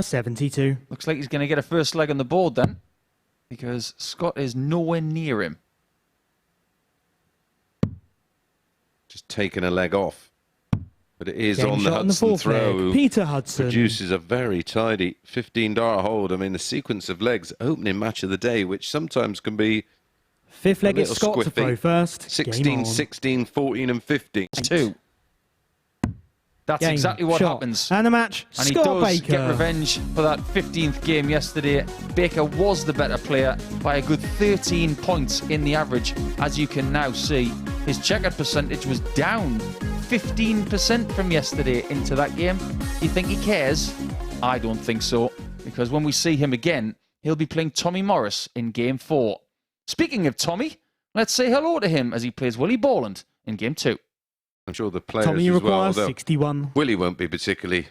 72. Looks like he's going to get a first leg on the board then, because Scott is nowhere near him. Just taking a leg off. But it is Game on the shot on the Hudson fourth throw. leg. Peter Hudson Produces a very tidy 15-dart hold. I mean, the sequence of legs, opening match of the day, which sometimes can be fifth leg. a It's little Scott to throw squiffy. first. 16, 16, 14 and 15. 2. That's Game, exactly what shot, happens. and the match. And he Scott does Baker. get revenge for that 15th game yesterday. Baker was the better player by a good 13 points in the average. As you can now see, his checkered percentage was down 15% from yesterday into that game. You think he cares? I don't think so, because when we see him again, he'll be playing Tommy Morris in Game 4. Speaking of Tommy, let's say hello to him as he plays Willie Borland in Game 2. I'm sure the players Tommy as well. requires Although 61. Willie won't be particularly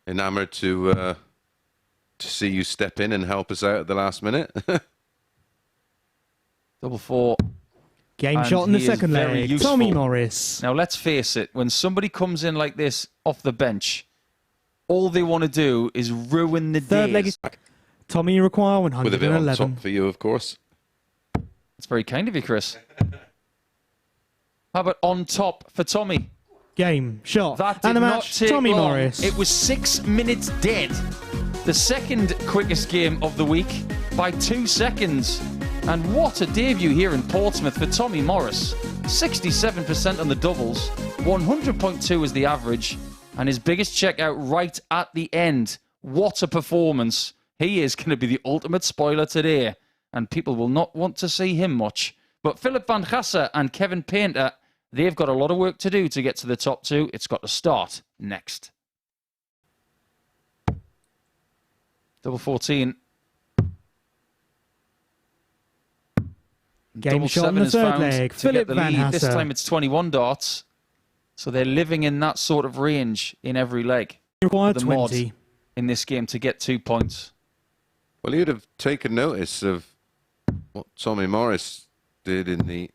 enamoured to see you step in and help us out at the last minute. Double 4. Game And shot in the he is second very leg. useful. Tommy Morris. Now, let's face it, when somebody comes in like this off the bench, all they want to do is ruin the Third leg days. is Tommy require With a bit on 111. top for you, of course. That's very kind of you, Chris. How about on top for Tommy? Game shot That did and the not match. take Tommy long. Morris. It was 6 minutes dead. The second quickest game of the week by 2 seconds. And what a debut here in Portsmouth for Tommy Morris. 67% on the doubles, 100.2 is the average, and his biggest checkout right at the end. What a performance. He is going to be the ultimate spoiler today, and people will not want to see him much. But Philip van Gasser and Kevin Painter, they've got a lot of work to do to get to the top 2. It's got to start next. Double 14. Game Double shot 7 in the is third found leg. to Philip get the van lead. This Gasser. time it's 21 darts. So they're living in that sort of range in every leg. Required The mod 20. in this game to get 2 points. Well, you'd have taken notice of what Tommy Morris did in the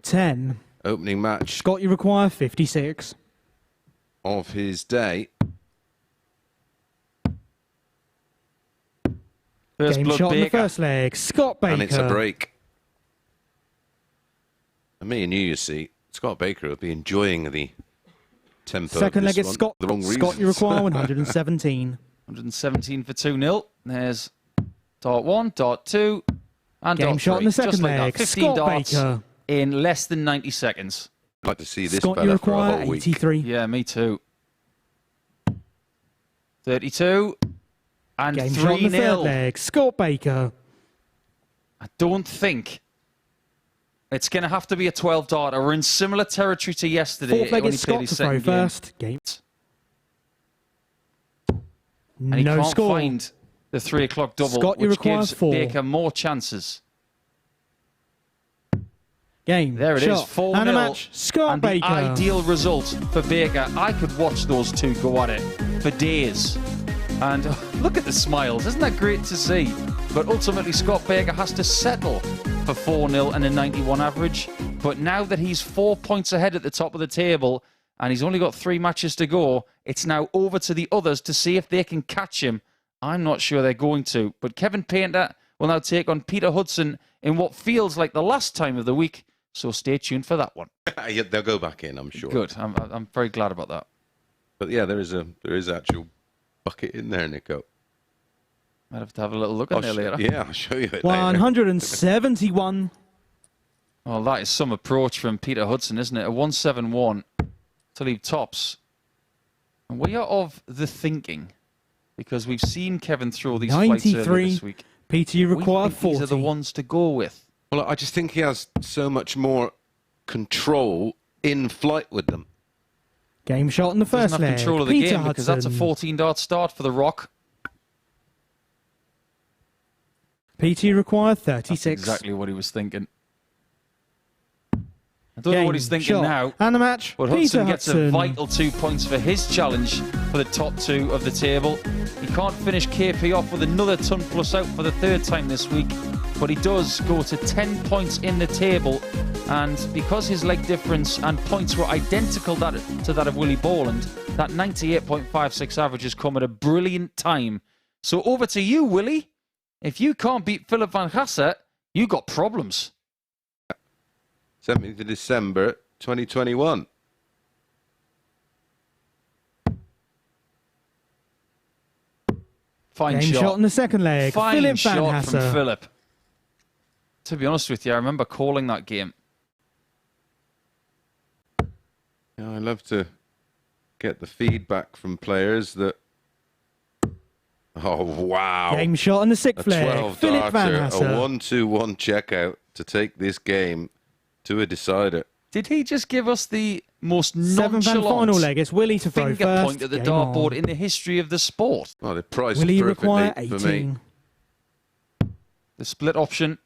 10. opening match Scott, you require 56. of his day. First Game blood shot in the Baker. first leg. Scott Baker. And it's a break. And me and you see, Scott Baker will be enjoying the tempo Second of leg this is one. Scott. The wrong Scott, you reasons. require 117. 117 for 2-0. There's dart 1, dart 2, and Game dart shot 3. in the second Just like leg. that. 15 Scott darts Baker. in less than 90 seconds. I'd like to see this Scott, you fella for a require whole week. 83. Yeah, me too. 32. And Game shot in the third 3-0. leg. Scott Baker. I don't think it's going to have to be a 12-darter. We're in similar territory to yesterday. Fourth leg when is he played Scott his to throw second game. first. Game. And he No can't score. find the 3 o'clock double, Scott, you which require gives 4. Baker more chances. Game. There it is, shot. 4-0. And a match. Scott And Baker. the ideal result for Baker. I could watch those two go at it for days. And look at the smiles. Isn't that great to see? But ultimately, Scott Baker has to settle for 4-0 and a 91 average. But now that he's 4 points ahead at the top of the table and he's only got 3 matches to go, it's now over to the others to see if they can catch him. I'm not sure they're going to. But Kevin Painter will now take on Peter Hudson in what feels like the last time of the week. So stay tuned for that one. Yeah, they'll go back in, I'm sure. Good. I'm very glad about that. But yeah, there is actual bucket in there, Nico. Might have to have a little look at there later. Yeah, I'll show you it later. 171. Well, that is some approach from Peter Hudson, isn't it? A 171 to leave tops. And we are of the thinking, because we've seen Kevin throw these flights earlier 93. this week. Peter, you We require think 40. these are the ones to go with. Well, I just think he has so much more control in flight with them. Game shot in the first Doesn't have leg. control of the Peter game because that's a Hudson. 14-dart start for the Rock. Peter, you require That's 36. exactly what he was thinking. I don't know Game what he's thinking shot. now. And the match. But Peter Hudson gets a Hudson. vital 2 points for his challenge for the top 2 of the table. He can't finish KP off with another ton plus out for the 3rd time this week, but he does go to 10 points in the table. And because his leg difference and points were identical to that of Willie Borland, That 98.56 average has come at a brilliant time. So over to you, Willie. If you can't beat Philip van Gasse, you got problems. 7th of December 2021. Fine Game shot in the second leg. Fine Philip van shot from Hasse. Philip. To be honest with you, I remember calling that game. Yeah, I love to get the feedback from players that. Oh, wow. Game shot in the A sixth leg. 12 Philip van darter, Hasse. a 1-2-1 checkout to take this game to a decider. Did he just give us the most Seventh and final nonchalant leg. It's Willie to throw finger first. point at the Game dartboard on. in the history of the sport? Oh, they priced Willie it require perfectly for me. 18. The split option.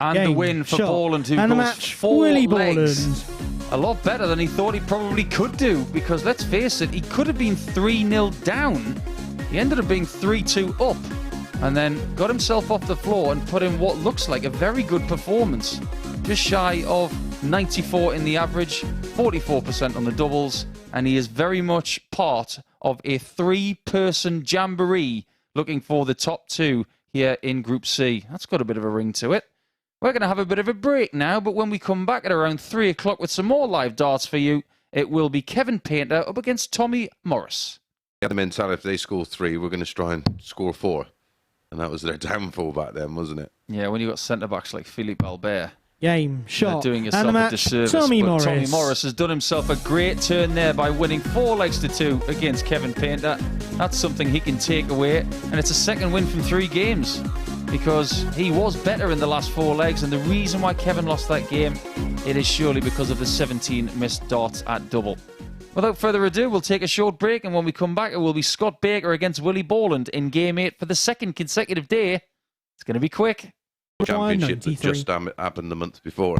And the Game, win for shot, Borland, who and the goes match, 4 Willie legs. Borland. A lot better than he thought he probably could do, because let's face it, he could have been 3-0 down. He ended up being 3-2 up, and then got himself off the floor and put in what looks like a very good performance. Just shy of 94 in the average, 44% on the doubles, and he is very much part of a 3-person jamboree looking for the top 2 here in Group C. That's got a bit of a ring to it. We're going to have a bit of a break now, but when we come back at around 3 o'clock with some more live darts for you, it will be Kevin Painter up against Tommy Morris. Yeah, the mentality, if they score 3, we're going to try and score 4. And that was their downfall back then, wasn't it? Yeah, when you got centre-backs like Philippe Albert, Game you're shot. doing and yourself the a match, disservice. Tommy But Morris. Tommy Morris has done himself a great turn there by winning 4 legs to 2 against Kevin Painter. That's something he can take away, and it's a second win from 3 games, because he was better in the last 4 legs, and the reason why Kevin lost that game, it is surely because of the 17 missed darts at double. Without further ado, we'll take a short break, and when we come back, it will be Scott Baker against Willie Borland in Game 8 for the second consecutive day. It's going to be quick. Championship that 93. just happened the month before.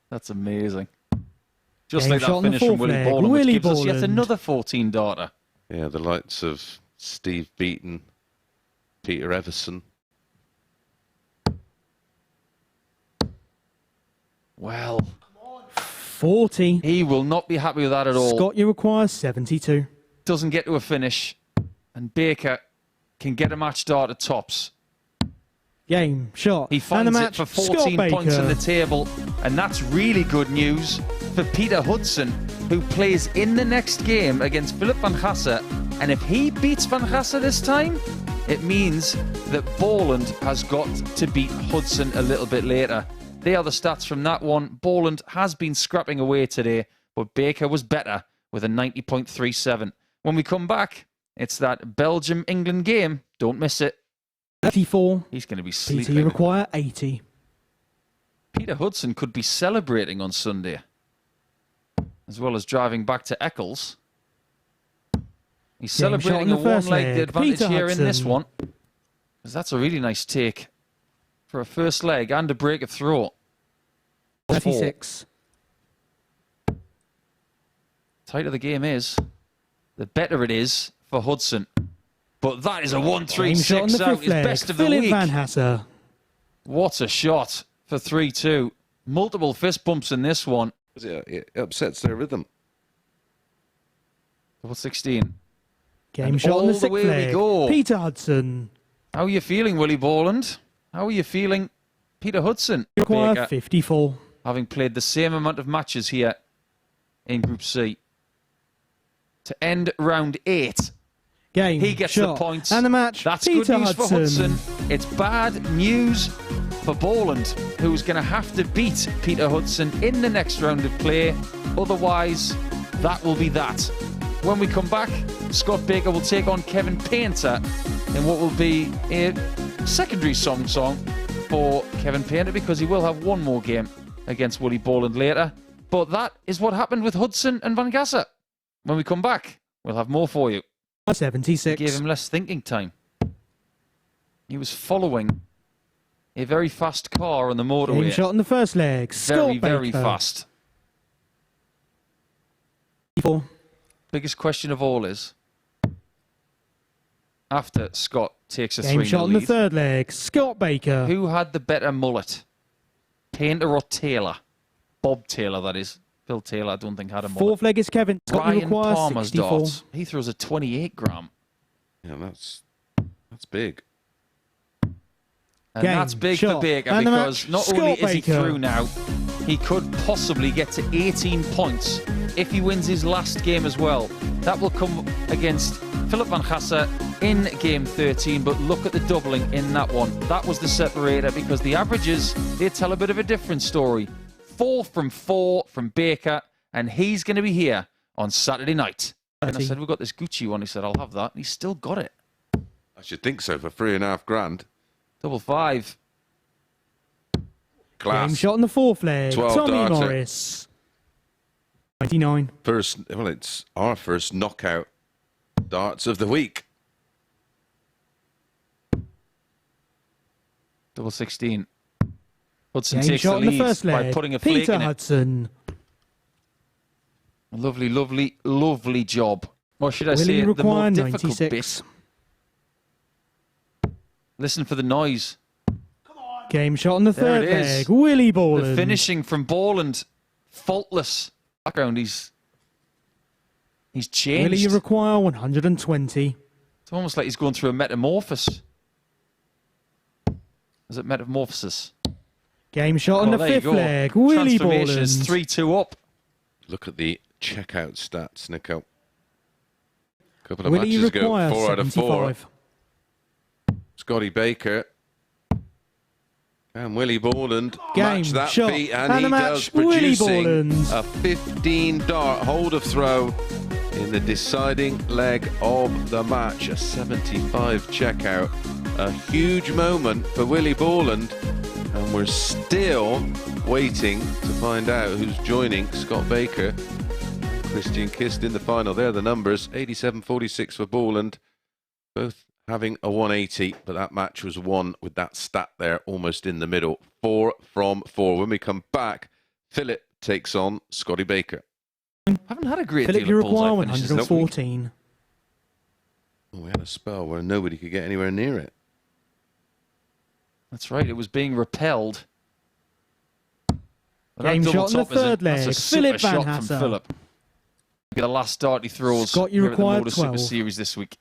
That's amazing. Just Game like shot that on the finish from fourth Willie leg. Borland, which Willie gives us yet Borland. another 14 darter. Yeah, the likes of Steve Beaton, Peter Everson. Well, 40. he will not be happy with that at all. Scott, you require 72. Doesn't get to a finish, and Baker can get a match dart at tops. Game shot. He and the finds it match, for Scott 14 points Baker. on the table, and that's really good news for Peter Hudson, who plays in the next game against Philip van Gasse. And if he beats van Gasse this time, it means that Borland has got to beat Hudson a little bit later. They are the stats from that one. Borland has been scrapping away today, but Baker was better with a 90.37. When we come back, it's that Belgium-England game. Don't miss it. 34. He's going to be PT sleeping. require 80. Peter Hudson could be celebrating on Sunday, as well as driving back to Eccles. He's Game shot celebrating in a the first one-legged leg. advantage Peter here in this Hudson. one, because that's a really nice take for a first leg and a break of throw. 36. Tighter the game is, the better it is for Hudson. But that is a Game shot on 1-3-6 the out. fifth His leg. best of the Philip week. van Hasse. What a shot for 3-2. Multiple fist bumps in this one. It upsets their rhythm. Double 16. Game And shot on all the the sixth way we leg. go. Peter Hudson. How are you feeling, Willie Borland? How are you feeling, Peter Hudson? Require Baker, 54. having played the same amount of matches here in Group C. To end round 8, Game he gets shot. the points. And the match, That's Peter good news Hudson. for Hudson. It's bad news for Borland, who's going to have to beat Peter Hudson in the next round of play. Otherwise, that will be that. When we come back, Scott Baker will take on Kevin Painter in what will be a secondary song for Kevin Painter, because he will have one more game against Willie Borland later. But that is what happened with Hudson and Van Gasse. When we come back, we'll have more for you. 76. Gave him less thinking time. He was following a very fast car on the Game motorway. shot on the first leg. Very, Scott very Baker. fast. 4. Biggest question of all is, after Scott takes a Game 3-0 shot on the lead, third leg. Scott Baker. who had the better mullet? Painter or Taylor? Bob Taylor, that is. Phil Taylor, I don't think had a mullet. Fourth leg is Kevin. Scott, you Ryan require Palmer's 64. dart. He throws a 28 gram. Yeah, that's big. And Game, that's big shot, for Baker and the because match, not Scott only is he Baker. through now, he could possibly get to 18 points if he wins his last game as well. That will come against Philip van Gassa in game 13, but look at the doubling in that one. That was the separator because the averages, they tell a bit of a different story. 4 from 4 from Baker, and he's going to be here on Saturday night. And I said, we've got this Gucci one. He said, I'll have that. And he's still got it. I should think so for $3,500. Double 5. Class. Game shot in the fourth leg. 12 Tommy darter. Morris. 99. It's our first knockout darts of the week. Double 16. Hudson Game takes the shot in the lead first by leg. putting a flake Peter in it. Hudson. Lovely, lovely, lovely job. Or should I Will say, he the more require difficult 96? bit. Listen for the noise. Game shot in the There third it is. leg. Willie Borland. The finishing from Borland, faultless. Background, he's changed. Will he require 120? It's almost like he's going through a metamorphosis. Is it metamorphosis? Game shot in the there you fifth go. leg. Willie Transformation is Borland. 3-2 up. Look at the checkout stats, Nico. Couple of Will he matches ago, require 4 out of 4. 75? Scotty Baker and Willie Borland Game, match that shot, feat, and and he a match, does, Willie producing Borland. a 15 dart hold of throw in the deciding leg of the match. A 75 checkout, a huge moment for Willie Borland, and we're still waiting to find out who's joining Scott Baker. Christian Kist in the final. There are the numbers. 87.46 for Borland. Both having a 180, but that match was won with that stat there almost in the middle. 4 from 4. When we come back, Philip takes on Scotty Baker. Haven't had a great Philip, deal you of require bullseye finishes this week. 114. Oh, we had a spell where nobody could get anywhere near it. That's right, it was being repelled. Well, Game that double shot in the top is third that's a leg. super Philip Van shot from Hasser. Philip. Be the last dart he throws Scott, you here at the required Motor Super 12. Series this week.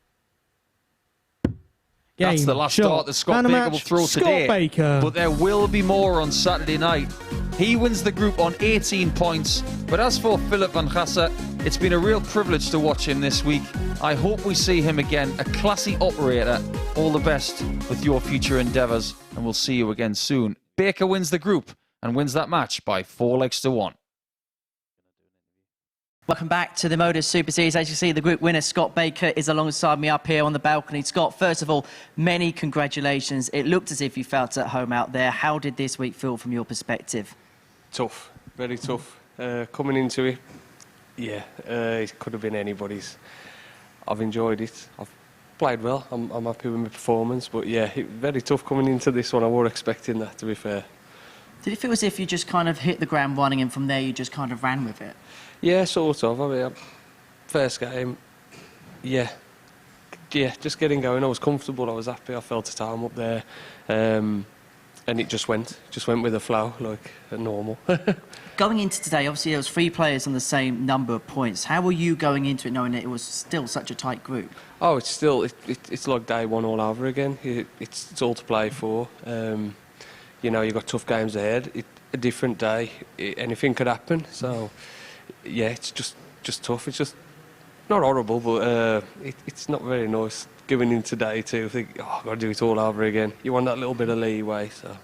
Game, That's the last shot, dart that Scott and a Baker match, will throw Scott today. Baker. But there will be more on Saturday night. He wins the group on 18 points. But as for Philip Van Gassa, it's been a real privilege to watch him this week. I hope we see him again. A classy operator. All the best with your future endeavours. And we'll see you again soon. Baker wins the group and wins that match by 4 legs to 1. Welcome back to the Modus Super Series. As you see, the group winner, Scott Baker, is alongside me up here on the balcony. Scott, first of all, many congratulations. It looked as if you felt at home out there. How did this week feel from your perspective? Tough, very tough. Coming into it, it could have been anybody's. I've enjoyed it. I've played well. I'm happy with my performance, but yeah, very tough coming into this one. I wasn't expecting that, to be fair. Did it feel as if you just kind of hit the ground running and from there you just kind of ran with it? Yeah, sort of. I mean, first game, yeah, just getting going. I was comfortable. I was happy. I felt at home up there, and it just went with the flow like normal. Going into today, obviously there was 3 players on the same number of points. How were you going into it knowing that it was still such a tight group? Oh, it's still it's like day one all over again. It's all to play for. You know, you've got tough games ahead. A different day, anything could happen. So, yeah, it's just tough. It's just not horrible, but it's not very nice going in today to think, oh, I've got to do it all over again. You want that little bit of leeway. So.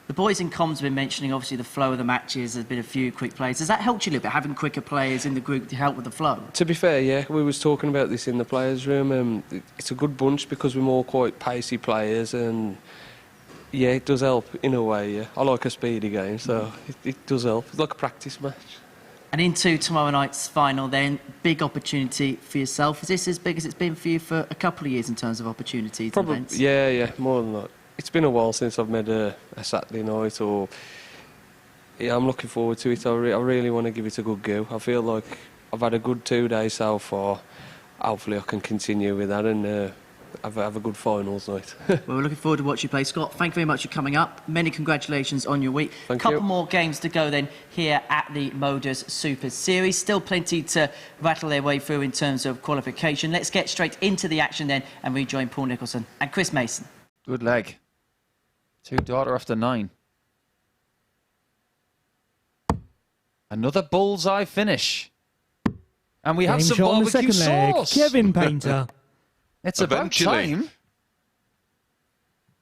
The boys in comms have been mentioning, obviously, the flow of the matches. There's been a few quick plays. Has that helped you a little bit, having quicker players in the group to help with the flow? To be fair, yeah, we was talking about this in the players' room. It's a good bunch because we're all quite pacey players, and yeah, it does help in a way. Yeah, I like a speedy game, so it does help. It's like a practice match. And into tomorrow night's final then, big opportunity for yourself. Is this as big as it's been for you for a couple of years in terms of opportunities and Probably, events? yeah, more than that. It's been a while since I've made a Saturday night, or yeah, I'm looking forward to it. I really want to give it a good go. I feel like I've had a good 2 days so far. Hopefully I can continue with that, and have a good finals night. Well, we're looking forward to watching you play. Scott, thank you very much for coming up. Many congratulations on your week. Thank Couple you. more games to go then here at the Modus Super Series. Still plenty to rattle their way through in terms of qualification. Let's get straight into the action then and rejoin Paul Nicholson and Chris Mason. Good leg. 2 daughter after 9. Another bullseye finish. And we have Game some shot on the barbecue second leg. sauce. Kevin Painter. It's about Eventually. time.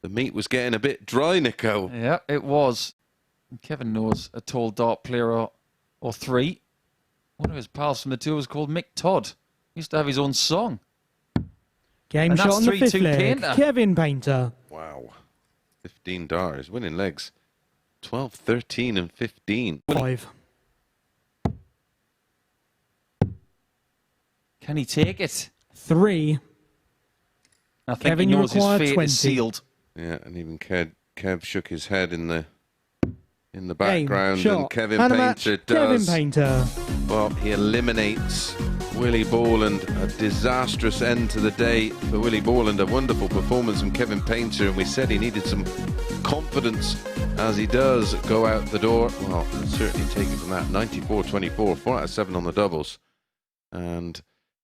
The meat was getting a bit dry, Nico. Yeah, it was. Kevin knows a tall dart player or 3. One of his pals from the tour was called Mick Todd. He used to have his own song. Game And shot that's on the 3-2 fifth leg. Painter. Kevin Painter. Wow. 15 darts, winning legs. 12, 13 and 15. 5. Can he take it? 3. I think Kevin, he you knows his require fate 20. is sealed. Yeah, and even Kev shook his head in the Game background, shot. and Kevin And a match. Painter Kevin does. Painter. Well, he eliminates Willie Borland. A disastrous end to the day for Willie Borland. A wonderful performance from Kevin Painter, and we said he needed some confidence as he does go out the door. Well, certainly take it from that. 94-24, 4 out of 7 on the doubles. And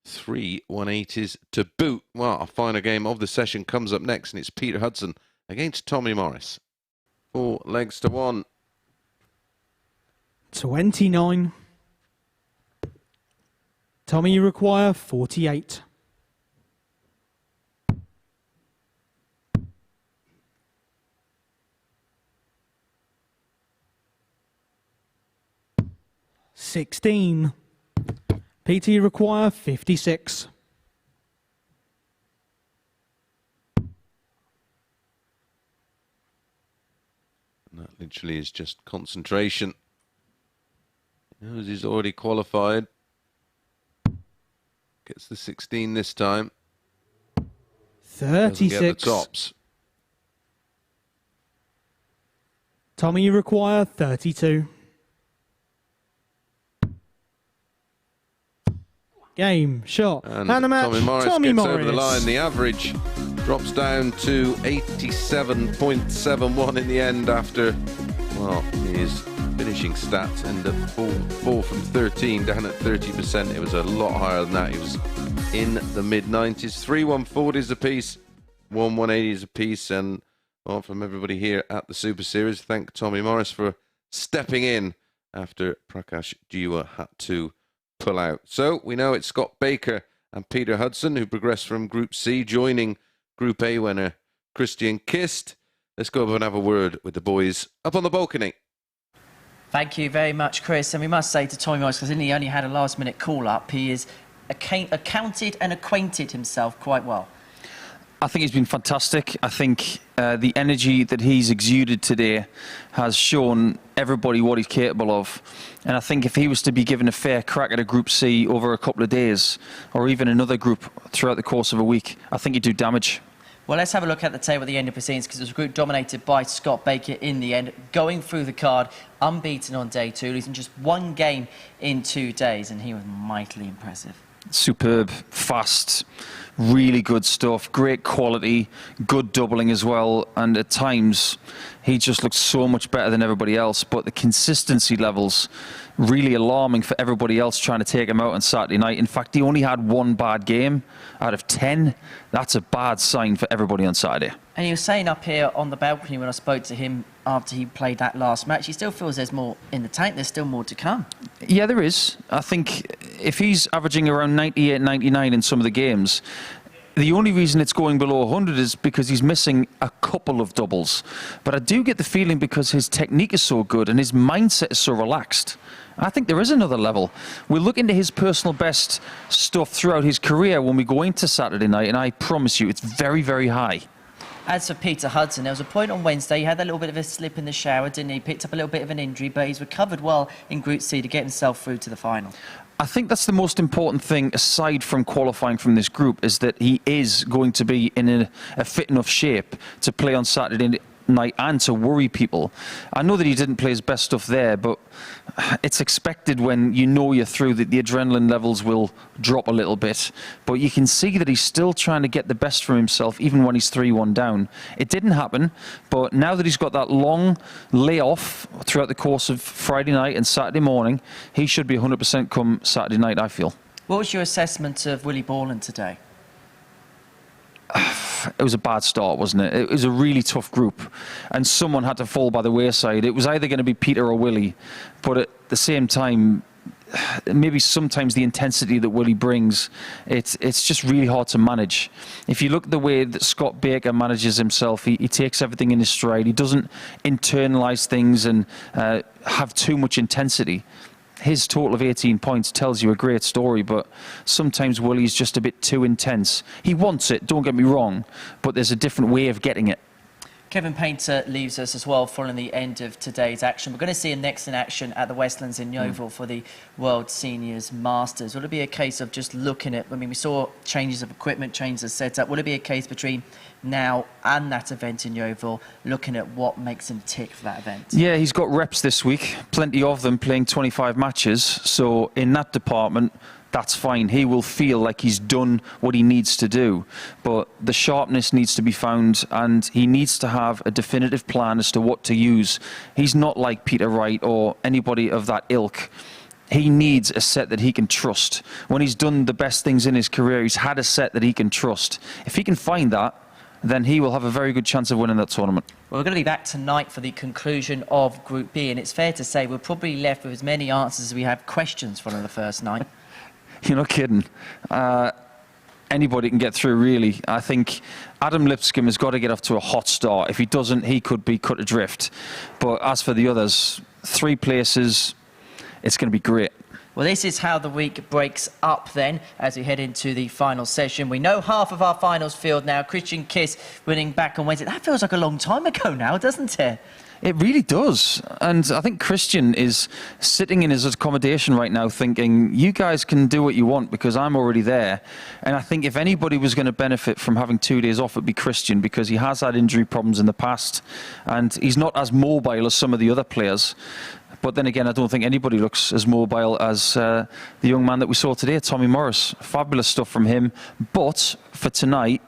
3 180s to boot. Well, our final game of the session comes up next, and it's Peter Hudson against Tommy Morris. 4 legs to 1. 29. Tommy, you require 48. $16. Peter, you require 56. And that literally is just concentration. He knows he's already qualified. Gets the 16 this time. Doesn't get the 36. tops. Tommy, you require 32. Game, shot, And and a match. Tommy Morris Tommy gets Morris. over the line. The average drops down to 87.71 in the end after, well, his finishing stats end up 4 from 13, down at 30%. It was a lot higher than that. He was in the mid-90s. 3 140s apiece, 1 180s apiece. And, well, from everybody here at the Super Series, thank Tommy Morris for stepping in after Prakash Jiwa had to pull out. So we know it's Scott Baker and Peter Hudson who progressed from Group C, joining Group A winner Christian Kist. Let's go over and have a word with the boys up on the balcony. Thank you very much, Chris. And we must say to Tommy Morris, because he only had a last-minute call-up, he is accounted and acquainted himself quite well. I think he's been fantastic. I think the energy that he's exuded today has shown everybody what he's capable of. And I think if he was to be given a fair crack at a Group C over a couple of days, or even another group throughout the course of a week, I think he'd do damage. Well, let's have a look at the table at the end of proceedings, because it was a group dominated by Scott Baker in the end, going through the card, unbeaten on day 2, losing just 1 game in 2 days, and he was mightily impressive. Superb, fast, really good stuff, great quality, good doubling as well, and at times he just looked so much better than everybody else, but the consistency levels really alarming for everybody else trying to take him out on Saturday night. In fact, he only had 1 bad game out of 10. That's a bad sign for everybody on Saturday. And he was saying up here on the balcony when I spoke to him after he played that last match, he still feels there's more in the tank, there's still more to come. Yeah, there is. I think if he's averaging around 98, 99 in some of the games, the only reason it's going below 100 is because he's missing a couple of doubles. But I do get the feeling because his technique is so good and his mindset is so relaxed, I think there is another level. We'll look into his personal best stuff throughout his career when we go into Saturday night, and I promise you it's very, very high. As for Peter Hudson, there was a point on Wednesday, he had a little bit of a slip in the shower, didn't he? Picked up a little bit of an injury, but he's recovered well in Group C to get himself through to the final. I think that's the most important thing, aside from qualifying from this group, is that he is going to be in a fit enough shape to play on Saturday night and to worry people. I know that he didn't play his best stuff there, but it's expected when you know you're through that the adrenaline levels will drop a little bit. But you can see that he's still trying to get the best from himself, even when he's 3-1 down. It didn't happen, but now that he's got that long layoff throughout the course of Friday night and Saturday morning, he should be 100% come Saturday night, I feel. What was your assessment of Willie Borland today? It was a bad start, wasn't it? It was a really tough group, and someone had to fall by the wayside. It was either going to be Peter or Willie, but at the same time, maybe sometimes the intensity that Willie brings, it's just really hard to manage. If you look at the way that Scott Baker manages himself, he takes everything in his stride. He doesn't internalise things and have too much intensity. His total of 18 points tells you a great story, but sometimes Willie's just a bit too intense. He wants it, don't get me wrong, but there's a different way of getting it. Kevin Painter leaves us as well following the end of today's action. We're going to see him next in action at the Westlands in Yeovil for the World Seniors Masters. Will it be a case of just looking at, I mean, we saw changes of equipment, changes of setup. Will it be a case between now and that event in Yeovil, looking at what makes him tick for that event? Yeah, he's got reps this week, plenty of them, playing 25 matches. So in that department, that's fine. He will feel like he's done what he needs to do. But the sharpness needs to be found, and he needs to have a definitive plan as to what to use. He's not like Peter Wright or anybody of that ilk. He needs a set that he can trust. When he's done the best things in his career, he's had a set that he can trust. If he can find that, then he will have a very good chance of winning that tournament. Well, we're going to be back tonight for the conclusion of Group B, and it's fair to say we're probably left with as many answers as we have questions following the first night. You're not kidding. Anybody can get through, really. I think Adam Lipscomb has got to get off to a hot start. If he doesn't, he could be cut adrift. But as for the others, 3 places, it's going to be great. Well, this is how the week breaks up then as we head into the final session. We know half of our finals field now. Christian Kiss winning back on Wednesday. That feels like a long time ago now, doesn't it? It really does. And I think Christian is sitting in his accommodation right now thinking, you guys can do what you want because I'm already there. And I think if anybody was going to benefit from having 2 days off, it'd be Christian, because he has had injury problems in the past and he's not as mobile as some of the other players. But then again, I don't think anybody looks as mobile as the young man that we saw today, Tommy Morris. Fabulous stuff from him. But for tonight,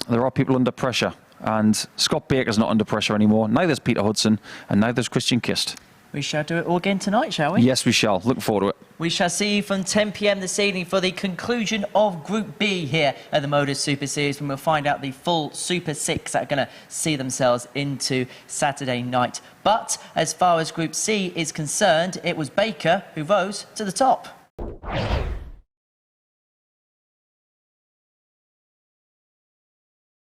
there are people under pressure. And Scott Baker's not under pressure anymore. Neither's Peter Hudson, and neither's Christian Kist. We shall do it all again tonight, shall we? Yes, we shall. Looking forward to it. We shall see you from 10 p.m. this evening for the conclusion of Group B here at the Motor Super Series, when we'll find out the full Super 6 that are going to see themselves into Saturday night. But as far as Group C is concerned, it was Baker who rose to the top.